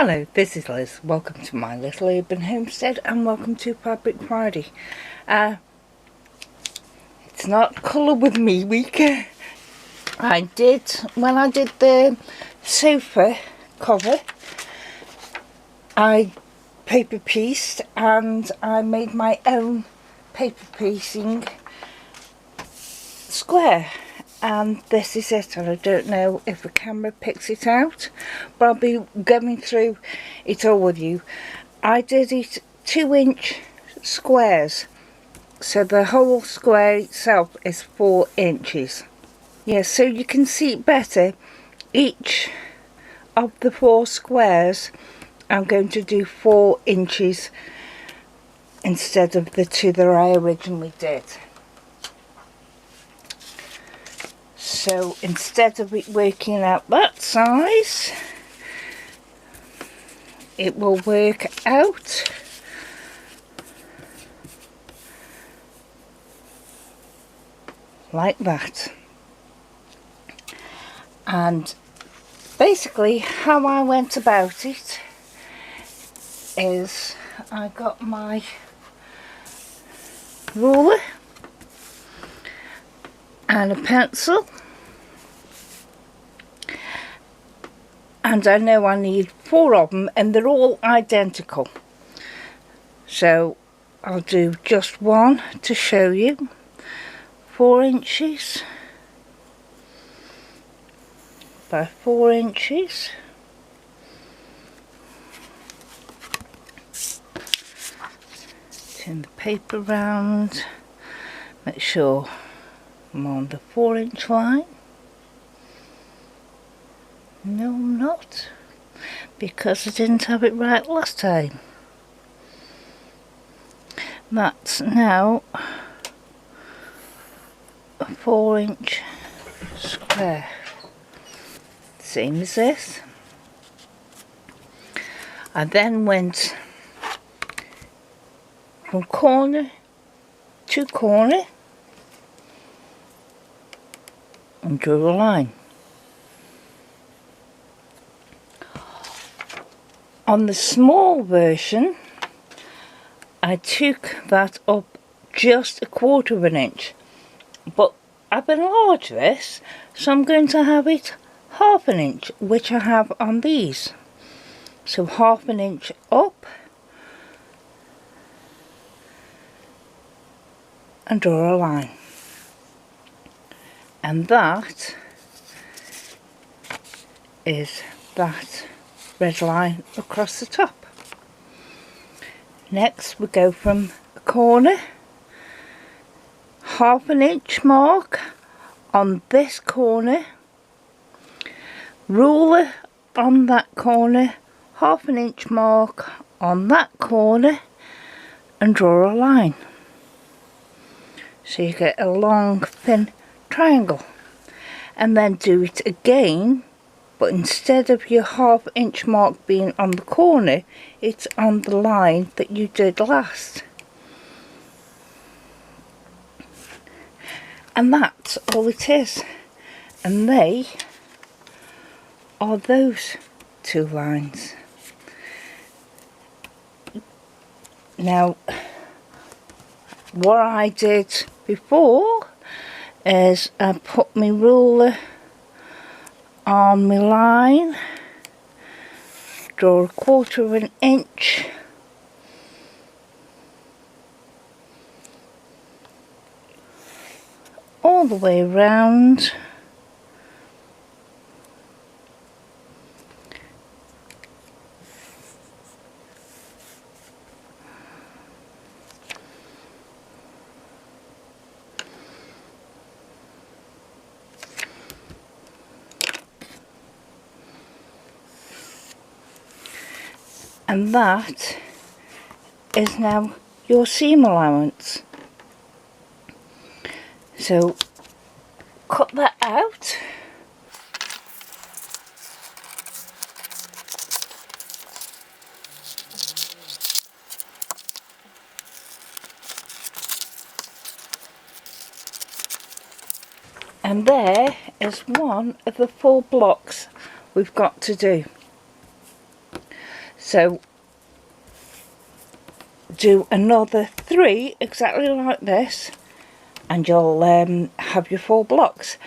Hello, this is Liz. Welcome to my little urban homestead and welcome to Fabric Friday. It's not colour with me week. When I did the sofa cover, I paper pieced and I made my own paper piecing square. And this is it, and I don't know if the camera picks it out, but I'll be going through it all with you. I did it 2-inch squares, so the whole square itself is 4 inches. Yeah, so you can see it better. Each of the 4 squares I'm going to do 4 inches instead of the 2 that I originally did. So instead of it working out that size, it will work out like that. And basically how I went about it is I got my ruler and a pencil, and I know I need 4 of them and they're all identical, so I'll do just one to show you. 4 inches by 4 inches. Turn the paper round, make sure I'm on the 4-inch line. No, I'm not, because I didn't have it right last time. That's now a 4-inch square, same as this. I then went from corner to corner and drew a line. On the small version, I took that up just 1/4 inch, but I've enlarged this, so I'm going to have it 1/2 inch, which I have on these. So 1/2 inch up and draw a line, and that is that red line across the top. Next we go from a corner, 1/2 inch mark on this corner, ruler on that corner, 1/2 inch mark on that corner, and draw a line. So you get a long thin triangle, and then do it again, but instead of your 1/2 inch mark being on the corner, it's on the line that you did last. And that's all it is, and they are those 2 lines. Now what I did before is I put my ruler on my line, draw 1/4 inch, all the way around, and that is now your seam allowance. So cut that out, and there is one of the 4 blocks we've got to do. So do another 3 exactly like this, and you'll have your 4 blocks.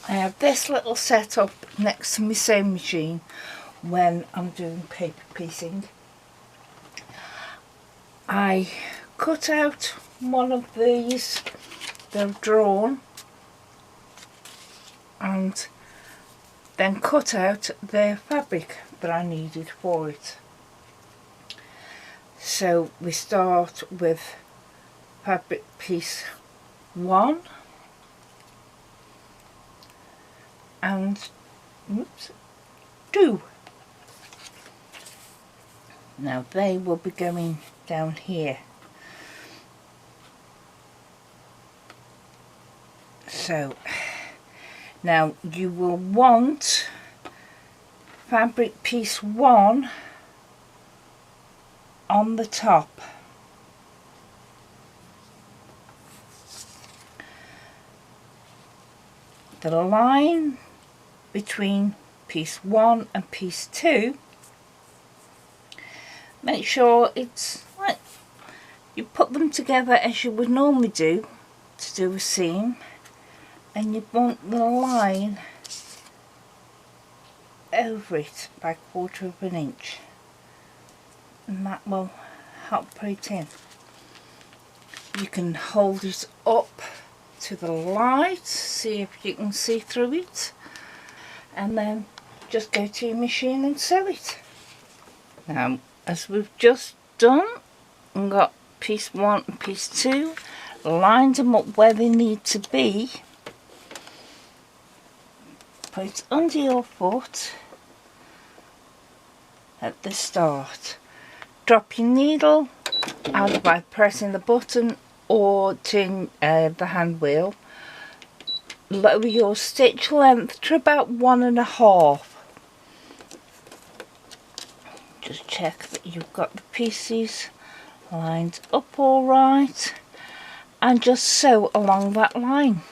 I have this little setup next to my sewing machine when I'm doing paper piecing. I cut out one of these, they're drawn, and then cut out the fabric that I needed for it. So we start with fabric piece 1 and 2. Now they will be going down here. So now you will want fabric piece 1 on the top. The line between piece 1 and piece 2, make sure it's like you put them together as you would normally do to do a seam, and you want the line over it by 1/4 of an inch, and that will help put it in. You can hold it up to the light, see if you can see through it, and then just go to your machine and sew it. Now, as we've just done and got piece 1 and piece 2, lined them up where they need to be, put it under your foot at the start. Drop your needle either by pressing the button or turn the hand wheel. Lower your stitch length to about 1.5. Just check that you've got the pieces lined up all right, and just sew along that line.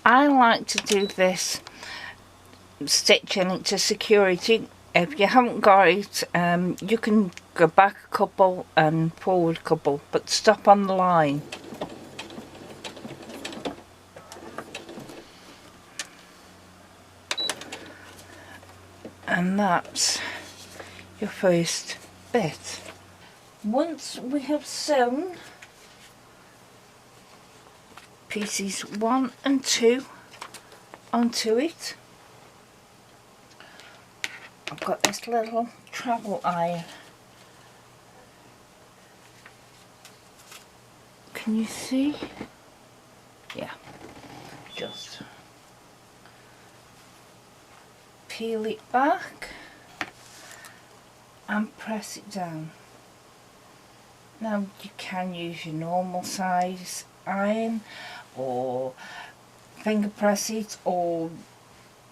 I like to do this stitching it to security. If you haven't got it, you can go back a couple and forward a couple, but stop on the line. And that's your first bit. Once we have sewn pieces 1 and 2 onto it, I've got this little travel iron. Can you see? Yeah, just peel it back and press it down. Now you can use your normal size iron, or finger press it, or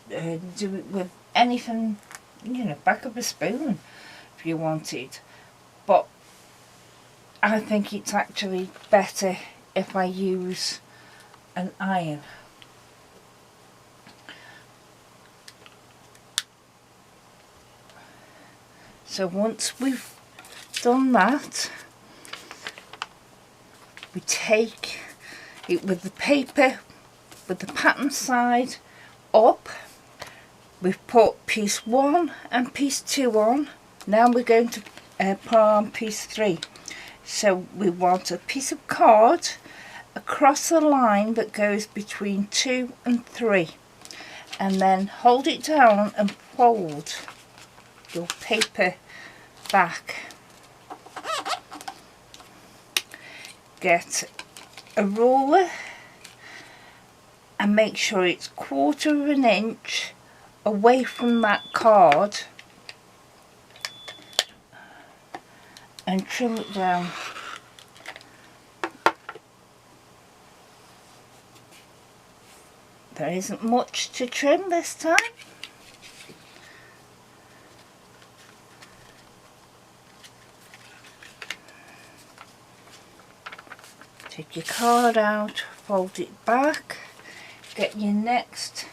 do it with anything, you know, back of a spoon if you want it. But I think it's actually better if I use an iron. So once we've done that, we take it with the paper, with the pattern side up. We've put piece 1 and piece 2 on. Now we're going to put on piece 3. So we want a piece of card across the line that goes between 2 and 3, and then hold it down and fold your paper back. Get a ruler and make sure it's 1/4 of an inch away from that card, and trim it down. There isn't much to trim this time. Take your card out, fold it back, get your next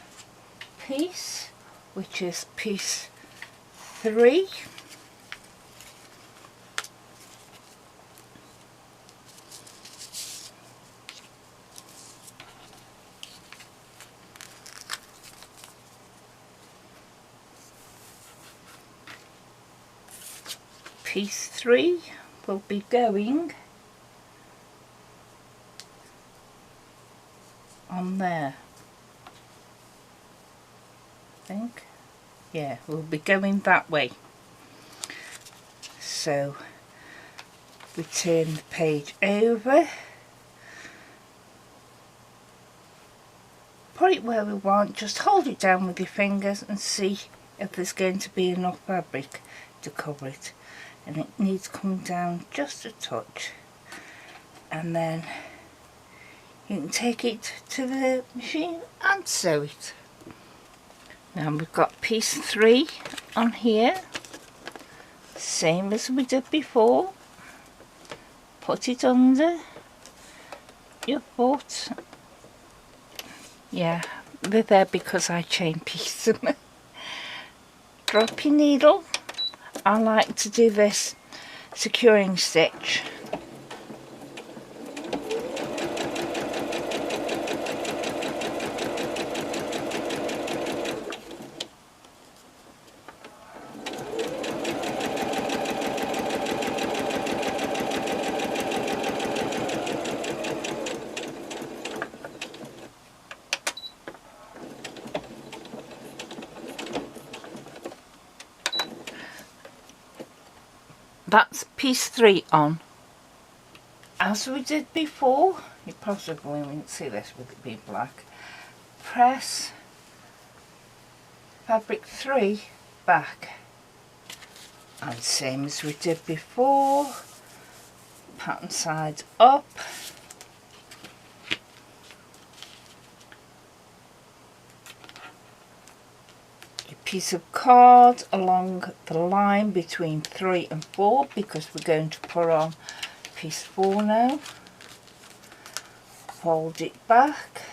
piece, which is piece 3. Piece 3 will be going on there. I think, yeah, we'll be going that way. So we turn the page over, put it where we want, just hold it down with your fingers and see if there's going to be enough fabric to cover it. And it needs to come down just a touch, and then you can take it to the machine and sew it. Now we've got piece 3 on here, same as we did before. Put it under your foot. Yeah, they're there because I chain piece them. Drop your needle. I like to do this securing stitch. That's piece 3 on. As we did before, you possibly won't see this with it being black. Press fabric 3 back, and same as we did before, pattern sides up. Piece of card along the line between 3 and 4, because we're going to put on piece 4 now. Fold it back,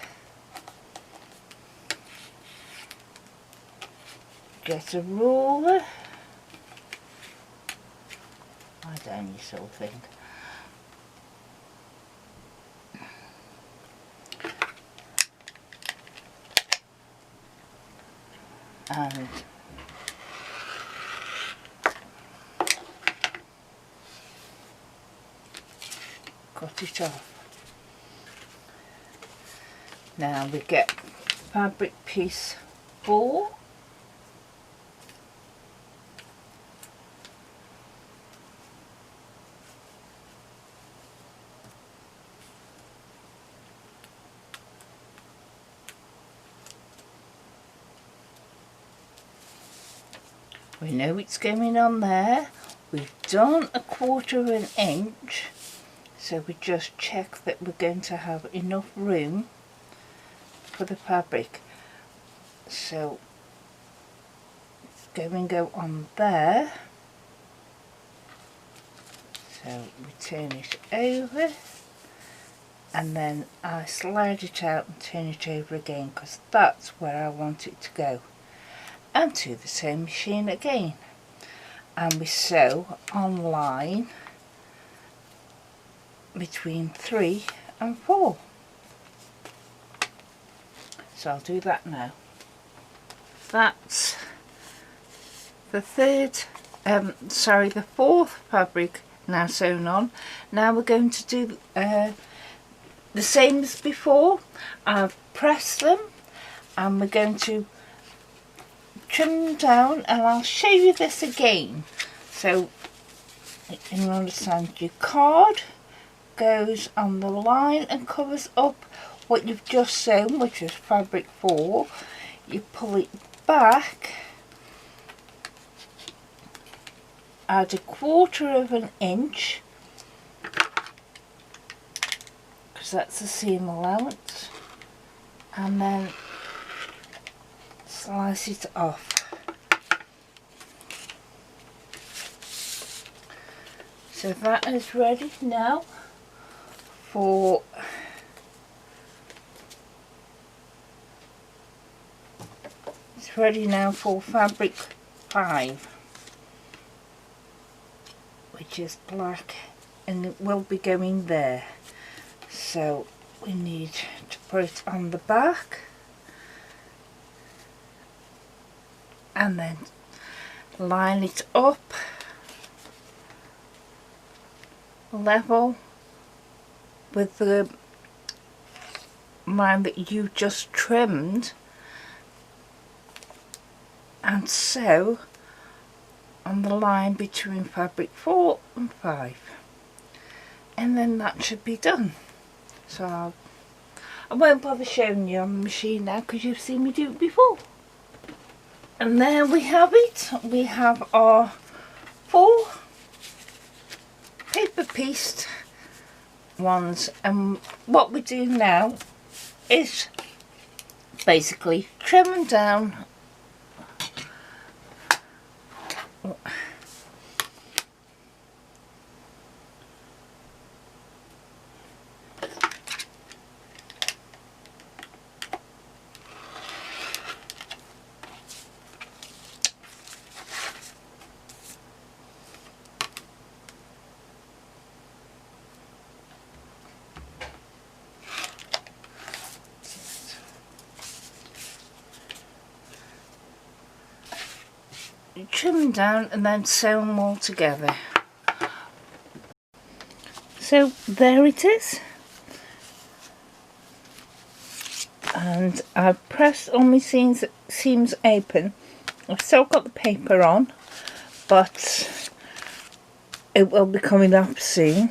get a ruler, lie down you sort of thing, and cut it off. Now we get fabric piece 4, we know it's going on there. We've done 1/4 of an inch, so we just check that we're going to have enough room for the fabric. So it's going to go on there. So we turn it over, and then I slide it out and turn it over again, because that's where I want it to go. And to the same machine again, and we sew on line between 3 and 4. So I'll do that now. That's the the 4th fabric now sewn on. Now we're going to do the same as before. I've pressed them, and we're going to trim them down, and I'll show you this again so you can understand. Your card goes on the line and covers up what you've just sewn, which is fabric 4. You pull it back, add 1/4 of an inch, because that's the seam allowance, and then slice it off. So that is ready now for it's ready now for fabric 5, which is black, and it will be going there. So we need to put it on the back and then line it up level with the line that you just trimmed, and sew on the line between fabric 4 and 5, and then that should be done. So I won't bother showing you on the machine now because you've seen me do it before. And there we have it. We have our 4 paper pieced ones, and what we do now is basically trim them down trim them down and then sew them all together. So there it is, and I've pressed on my seams open. I've still got the paper on, but it will be coming up soon.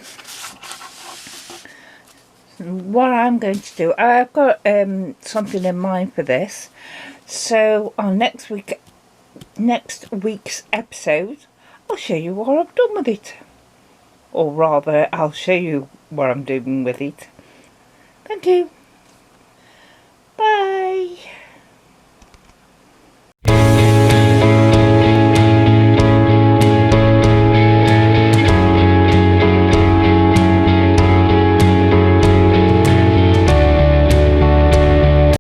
What I'm going to do, I've got something in mind for this, so on next week's episode I'll show you what I've done with it, or rather I'll show you what I'm doing with it. Thank you, bye.